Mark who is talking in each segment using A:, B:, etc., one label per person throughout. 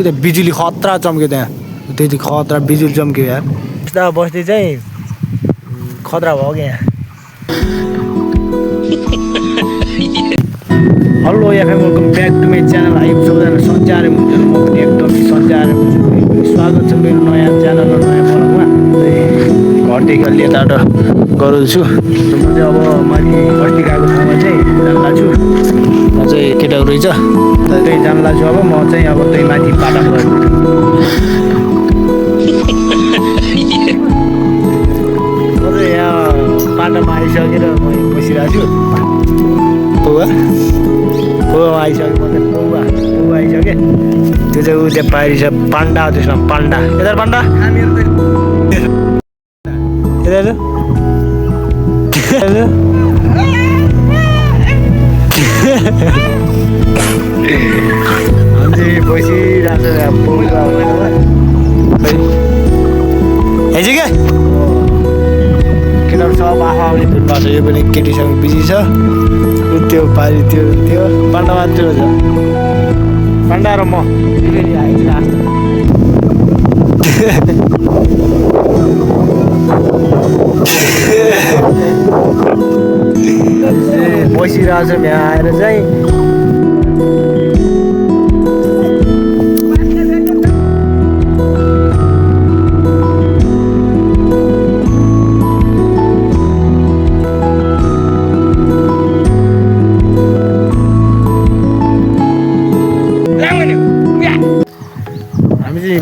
A: त्यो बिजुली खतरा चम्क्यो त्यहाँ त्यति खतरा बिजुली चम्क्यो यार यता बस्दै चाहिँ खतरा भयो क्या यहाँ hello FM welcome back to my channel आइ सबैजना सन्चै आएर हुनुहुन्छ म पनि एकदम सन्चै आएर हुन्छु स्वागत छ मेरो नयाँ च्यानल र नयाँ ब्लगमा घरदेखि अलि यताबाट गराउँछु म चाहिँ अब माथि बस्ती गएको ठाउँमा चाहिँ जान लाग्छु म चाहिँ केटाहरू रहेछ त्यही जान लाग्छु अब म चाहिँ अब त्यही माथि पाटामा गएर म चाहिँ यहाँ पाटामा आइसकेर म बसिरहेको छु पौवा आइसक्यो म चाहिँ पौवा आइसकेँ त्यो चाहिँ ऊ त्यहाँ पारि छ पान्डा त्यसमा पान्डा यता पान्डा यता हामी चाहिँ बसिरहेको छ पौवा हेर्छ क्या केटाहरू सब आफू आउने भेट भएको छ यो पनि केटीसँग बिजी छ त्यो पारि त्यो पान्डा मात्र छ पान्डा र म फेरि आइन्छ बसिरहेको छ यहाँ आएर चाहिँ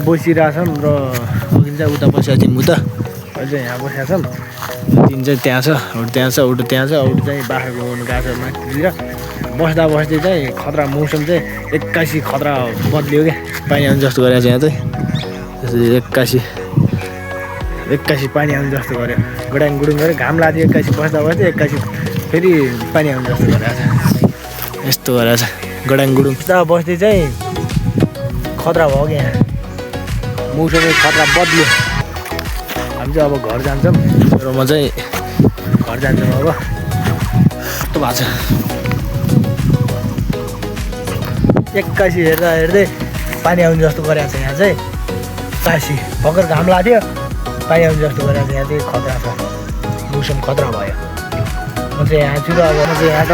A: बसिरहेछौँ र अघि चाहिँ उता बसेको थियौँ उता अहिले चाहिँ यहाँ बसेका छौँ दिन चाहिँ त्यहाँ छ एउटा त्यहाँ छ एउटा त्यहाँ छ एउटा चाहिँ बाख्राको गएको छ माथितिर बस्दा बस्दै चाहिँ खतरा मौसम चाहिँ एक्कासी खतरा बद्लियो क्या पानी आउने जस्तो गरेको छ यहाँ चाहिँ एक्कासी पानी आउने जस्तो गर्यो गडाङ गुडुङ गऱ्यो घाम लाग्यो एक्कासी बस्दा बस्दै एक्कासी फेरि पानी आउने जस्तो गरेको छ यस्तो गरेको छ गडाङ गुडुङ बस्दा बस्दै चाहिँ खतरा भयो क्या यहाँ मौसम खतरा बद्लियो हामी चाहिँ अब घर जान्छौँ र म चाहिँ घर जान्छौँ अब कस्तो भएको छ एक्कासी हेर्दा हेर्दै पानी आउने जस्तो गरेको छ यहाँ चाहिँ एक्कासी भर्खर घाम लाग्थ्यो पानी आउने जस्तो गरेको छ यहाँ चाहिँ खतरा छ मौसम खतरा भयो म चाहिँ यहाँ छु र अब म चाहिँ यहाँ त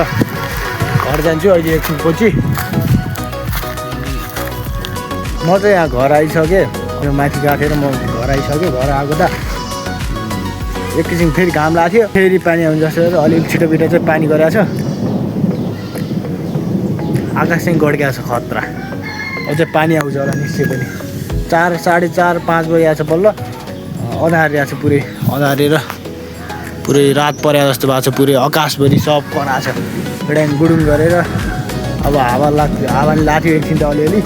A: घर जान्छु अहिले एकछिनपछि म चाहिँ यहाँ घर आइसकेँ यो माथि राखेर म घर आइसक्यो घर आएको त एकैछिन फेरि घाम लाग्थ्यो फेरि पानी आउने जस्तो अलिक छिटो पिटो चाहिँ पानी गरेको छ आकाश चाहिँ गड्किएको छ खतरा अब चाहिँ पानी आउँछ होला निश्चय पनि 4, 4:30, 5 बजिरहेको छ बल्ल अँधारिरहेको छ पुरै अँधारेर पुरै रात परे जस्तो भएको छ पुरै आकाशभरि सब कराएको छ गडाङ गुडुङ गरेर अब हावाले लाग्थ्यो एकछिन त अलिअलि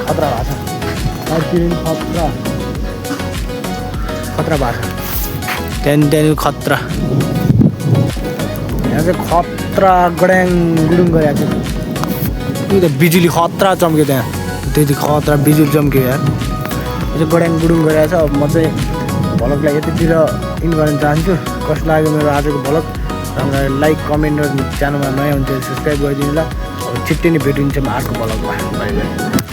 A: खतरा भएको छ खतरा भएको छ त्यहाँदेखि खतरा यहाँ चाहिँ खतरा गडाङ गुडुङ गरेको छ त्यो त बिजुली खतरा चम्क्यो त्यहाँ त्यति खतरा बिजुली चम्क्यो यार चाहिँ गडाङ गुडुङ गरेको छ अब म चाहिँ भ्लगलाई यतितिर इन गर्न चाहन्छु कस्तो लाग्यो मेरो आजको भ्लग हामीलाई लाइक कमेन्ट र च्यानलमा नयाँ हुन्छ सब्सक्राइब गरिदिनु ल अब छिट्टै नै भेटिन्छ म अर्को भ्लगमा बाई बाई